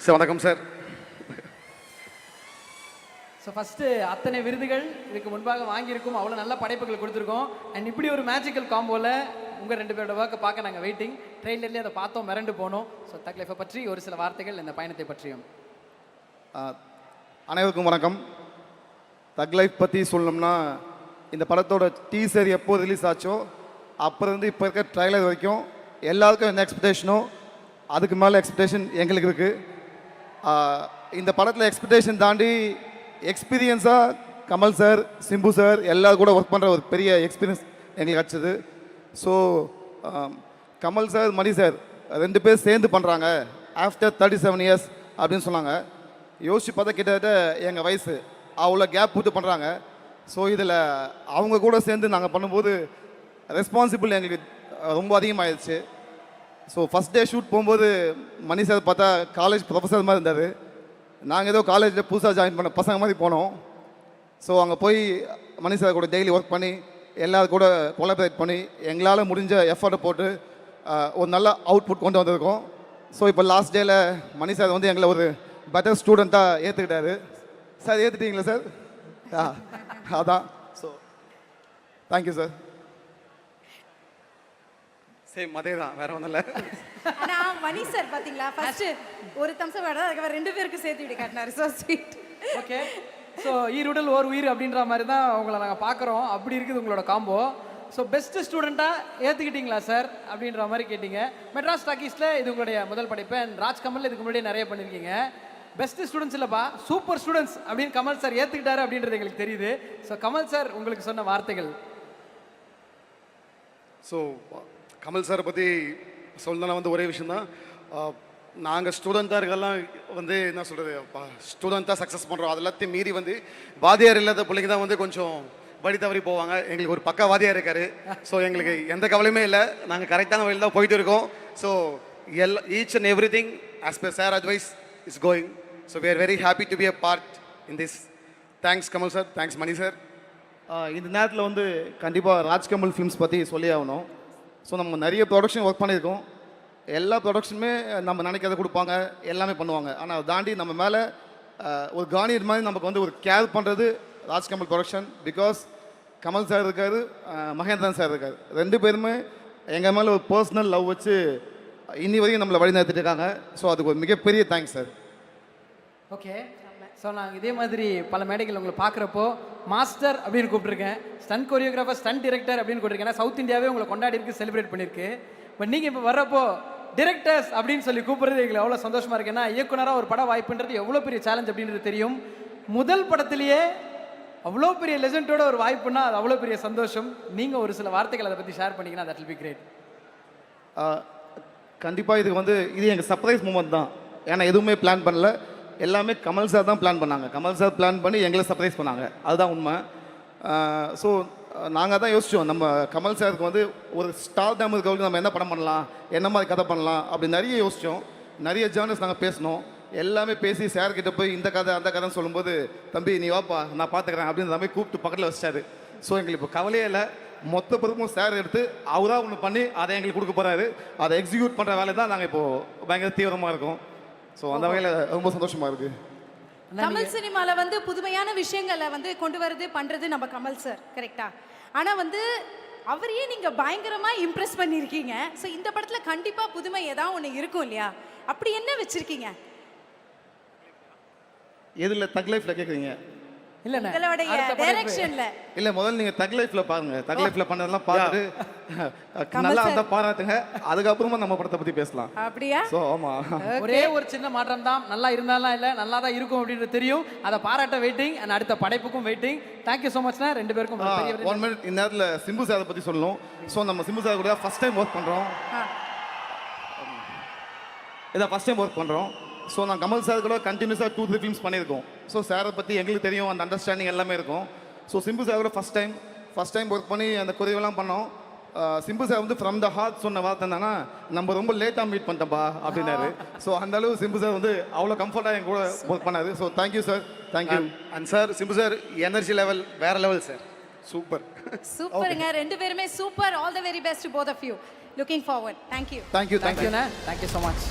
Sir வணக்கம் sir. So first அத்தனை விருதுகள் இதுக்கு முன்பாக வாங்கியிருக்கோம், அவ்வளோ நல்ல படைப்புகள் கொடுத்துருக்கோம். அண்ட் இப்படி ஒரு மேஜிக்கல் காம்போவில் உங்கள் 2 பேரோட ஒர்க்கை பார்க்க நாங்கள் வெயிட்டிங். ட்ரெயிலர்லேயே அதை பார்த்தோம், மிரண்டு போனோம். ஸோ தக் லைஃபை பற்றி ஒரு சில வார்த்தைகள், இந்த பயணத்தை பற்றியும். அனைவருக்கும் வணக்கம். தக் லைஃப் பற்றி சொல்லணும்னா, இந்த படத்தோட டீசர் எப்போ ரிலீஸ் ஆச்சோ அப்புறம் இப்போ இருக்க ட்ரைலர் வரைக்கும் எல்லாருக்கும் என்ன எக்ஸ்பெக்டேஷனோ அதுக்கு மேலே எக்ஸ்பெக்டேஷன் எங்களுக்கு இருக்குது. இந்த படத்தில் எக்ஸ்பெக்டேஷன் தாண்டி எக்ஸ்பீரியன்ஸாக கமல் சார், சிம்பு சார் எல்லோரும் கூட ஒர்க் பண்ணுற ஒரு பெரிய எக்ஸ்பீரியன்ஸ் எங்களுக்கு கிடச்சிது. ஸோ கமல் சார், மணி சார் 2 பேர் சேர்ந்து பண்ணுறாங்க ஆஃப்டர் 37 இயர்ஸ் அப்படின்னு சொன்னாங்க. யோசிச்சு பார்த்தா கிட்டத்தட்ட எங்கள் வயசு அவ்வளோ கேப் போட்டு பண்ணுறாங்க. ஸோ இதில் அவங்க கூட சேர்ந்து நாங்கள் பண்ணும்போது ரெஸ்பான்சிபிள் எங்களுக்கு ரொம்ப அதிகமாகிடுச்சு. ஸோ ஃபஸ்ட் டே ஷூட் போகும்போது மணி சார் பார்த்தா காலேஜ் ப்ரொஃபஸர் மாதிரி இருந்தார். நாங்கள் ஏதோ காலேஜில் புதுசாக ஜாயின் பண்ண பசங்க மாதிரி போனோம். ஸோ அங்கே போய் மணி சார் கூட டெய்லி ஒர்க் பண்ணி எல்லோரும் கூட கொலாபரேட் பண்ணி எங்களால் முடிஞ்ச எஃபர்ட்டை போட்டு ஒரு நல்ல அவுட்புட் கொண்டு வந்திருக்கோம். ஸோ இப்போ லாஸ்ட் டேயில் மணி சார் வந்து எங்களை ஒரு பெட்டர் ஸ்டூடெண்ட்டாக ஏற்றுக்கிட்டாரு. சார் ஏற்றுட்டீங்களா சார்? அதான். So thank you sir. சேம் அதே தான், வேற ஒன்றும் இல்லை. ஆனால் மணி சார் பார்த்தீங்களா, ஃபர்ஸ்ட் ஒரு தம்சம் வேணும், அதுக்கப்புறம் 2 பேருக்கு சேர்த்து விட்டு காட்டினாரு. So sweet. ஓகே, ஸோ ஈருடல் ஓர் உயிர் அப்படின்ற மாதிரி தான் உங்களை நாங்கள் பார்க்குறோம். அப்படி இருக்குது உங்களோட காம்போ. ஸோ பெஸ்ட்டு ஸ்டூடெண்ட்டாக ஏற்றுக்கிட்டீங்களா சார் அப்படின்ற மாதிரி கேட்டிங்க. மெட்ராஸ் டாக்கீஸில் இது உங்களுடைய முதல் படைப்பு. அண்ட் ராஜ்கமல் இதுக்கு முன்னாடியே நிறைய பண்ணியிருக்கீங்க. பெஸ்ட்டு ஸ்டூடெண்ட்ஸ் இல்லைப்பா, சூப்பர் ஸ்டூடெண்ட்ஸ் அப்படின்னு கமல் சார் ஏற்றுக்கிட்டாரு அப்படின்றது எங்களுக்கு தெரியுது. ஸோ கமல் சார் உங்களுக்கு சொன்ன வார்த்தைகள். ஸோ கமல் சாரை பற்றி சொல்லணும்னா வந்து ஒரே விஷயந்தான். நாங்கள் ஸ்டூடெண்ட்டாக இருக்கலாம் வந்து என்ன சொல்கிறது, ஸ்டூடெண்ட்டாக சக்ஸஸ் பண்ணுறோம். அது எல்லாத்தையும் மீறி வந்து வாதியார் இல்லாத பிள்ளைங்க தான் வந்து கொஞ்சம் வழி தவறி போவாங்க. எங்களுக்கு ஒரு பக்கா வாதியார் இருக்கார். ஸோ எங்களுக்கு எந்த கவலையுமே இல்லை, நாங்கள் கரெக்டான வழியில் தான் போயிட்டு இருக்கோம். So each and every thing as per sir advice is going. So we are very happy to be a part in this. Thanks Kamal sir, thanks Mani sir. இந்த நேரத்தில் வந்து கண்டிப்பாக ராஜ்கமல் ஃபிலிம்ஸ் பற்றி சொல்லி ஆகணும். ஸோ நம்ம நிறைய ப்ரொடக்ஷன் ஒர்க் பண்ணியிருக்கோம். எல்லா ப்ரொடக்ஷனுமே நம்ம நினைக்கிறத கொடுப்பாங்க, எல்லாமே பண்ணுவாங்க. ஆனால் அதை தாண்டி நம்ம மேலே ஒரு கார்னியர் மாதிரி நமக்கு வந்து ஒரு கேர் பண்ணுறது Rajkamal production. Because Kamal sir இருக்கார், மகேந்திரன் சார் இருக்கார். 2 பேருமே எங்கள் மேலே ஒரு பர்சனல் லவ் வச்சு இன்னி வரைக்கும் நம்மளை வழி நடத்திட்டு இருக்காங்க. ஸோ அதுக்கு ஒரு மிகப்பெரிய தேங்க்ஸ் சார். ஓகே, ஸோ நாங்கள் இதே மாதிரி பல மேடைகள் உங்களை பார்க்குறப்போ மாஸ்டர் அப்படின்னு கூப்பிட்ருக்கேன், ஸ்டண்ட் கொரியோகிராஃபர், ஸ்டண்ட் டிரெக்டர் அப்படின்னு கூப்பிட்ருக்கேன். ஏன்னா சவுத் இந்தியாவே உங்களை கொண்டாடி இருக்கு, செலிப்ரேட் பண்ணியிருக்கு. பட் நீங்கள் இப்போ வர்றப்போ டிரெக்டர்ஸ் அப்படின்னு சொல்லி கூப்பிட்றது எங்களுக்கு எவ்வளோ சந்தோஷமாக இருக்குது. ஏன்னா இயக்குனராக ஒரு பட வாய்ப்புன்றது எவ்வளோ பெரிய சேலஞ்ச் அப்படின்றது தெரியும். முதல் படத்துலேயே அவ்வளோ பெரிய லெஜெண்டோட ஒரு வாய்ப்புன்னா அது அவ்வளோ பெரிய சந்தோஷம். நீங்கள் ஒரு சில வார்த்தைகள் அதை பற்றி ஷேர் பண்ணிங்கன்னா தட் வில் பி கிரேட். கண்டிப்பாக இது வந்து இது எங்கள் சர்ப்ரைஸ் மூமெண்ட் தான். ஏன்னா எதுவுமே பிளான் பண்ணல, எல்லாமே கமல் சார் தான் பிளான் பண்ணாங்க. கமல் சார் பிளான் பண்ணி எங்களை சர்ப்ரைஸ் பண்ணாங்க, அதுதான் உண்மை. ஸோ நாங்கள் தான் யோசித்தோம், நம்ம கமல் சாருக்கு வந்து ஒரு ஸ்டார் டேம் இருக்கவங்களுக்கு நம்ம என்ன படம் பண்ணலாம், என்ன மாதிரி கதை பண்ணலாம் அப்படி நிறைய யோசித்தோம். நிறைய ஜேர்னல்ஸ் நாங்கள் பேசினோம். எல்லாமே பேசி சார்கிட்ட போய் இந்த கதை அந்த கதைன்னு சொல்லும்போது, தம்பி நீ வாப்பா நான் பார்த்துக்கிறேன் அப்படின்னு மாதிரி கூப்பிட்டு பக்கத்தில் வச்சிட்டாரு. ஸோ எங்களுக்கு இப்போ கவலையே இல்லை, மொத்த பொறுப்பும் சார் எடுத்து அவராக ஒன்று பண்ணி அதை எங்களுக்கு கொடுக்க போகிறாரு. அதை எக்ஸிக்யூட் பண்ணுற வேலை தான் நாங்கள் இப்போது பயங்கர தீவிரமாக இருக்கோம். ஸோ அந்த வகையில் ரொம்ப சந்தோஷமாக இருக்குது. கமல் சினிமாவில் வந்து புதுமையான விஷயங்களை வந்து கொண்டு வரது பண்ணுறது நம்ம கமல் சார், கரெக்டா? ஆனால் வந்து அவரையே நீங்கள் பயங்கரமாக இம்ப்ரெஸ் பண்ணியிருக்கீங்க. ஸோ இந்த படத்தில் கண்டிப்பாக புதுமை ஏதாவது ஒன்று இருக்கும் இல்லையா? அப்படி என்ன வச்சுருக்கீங்க? எதில் தக் லைஃப்பில் கேட்குறீங்க? இல்லை இல்லை, முதல்ல நீங்கள் தக் லைஃப்பில் பாருங்கள். தக் லைஃப்பில் பண்ணதெல்லாம் பார்த்துட்டு நல்லா இருந்தால் பாராட்டுங்க, அதுக்கப்புறமா நம்ம படத்தை பற்றி பேசலாம். அப்படியா? ஸோ ஆமாம், ஒரே ஒரு சின்ன மாற்றம் தான். நல்லா இருந்தாலும் இல்லை, நல்லா தான் இருக்கும் அப்படின்றது தெரியும். அதை பாராட்ட வெயிட்டிங். அண்ட் அடுத்த படைப்புக்கும் வெயிட்டிங். தேங்க்யூ ஸோ மச்ண்ணா 2 பேருக்கும். 1 மினிட். இந்த நேரத்தில் சிம்பு சாரை பற்றி சொல்லணும். ஸோ நம்ம சிம்பு சார் கூட ஃபஸ்ட் டைம் ஒர்க் பண்ணுறோம். இதான் ஃபஸ்ட் டைம் ஒர்க் பண்ணுறோம். ஸோ நான் கமல் சார் கூட கண்டினியூஸாக 2-3 ஃபிலிம்ஸ் பண்ணியிருக்கோம். ஸோ சாரை பற்றி எங்களுக்கு தெரியும், அந்த அண்டர்ஸ்டாண்டிங் எல்லாமே இருக்கும். ஸோ சிம்பு சார் கூட ஃபஸ்ட் டைம் ஒர்க் பண்ணி அந்த குறைவெல்லாம் பண்ணோம். சிம்பு சார் வந்து ஃப்ரம் த ஹார்ட் சொன்ன வார்த்தை என்னன்னா, நம்ம ரொம்ப லேட்டாக மீட் பண்ணிட்டோம்ப்பா அப்படின்னாரு. ஸோ அந்த அளவு சிம்பு சார் வந்து அவ்வளோ கம்ஃபர்ட்டாக என் கூட ஒர்க் பண்ணாரு. So thank you sir, thank you. And sir Simbu sir energy level வேற லெவல் சார். சூப்பர் சூப்பருங்க. 2 பேருமே super. All the very best to both of you. Looking forward. Thank you. Thank you. Thank you so much.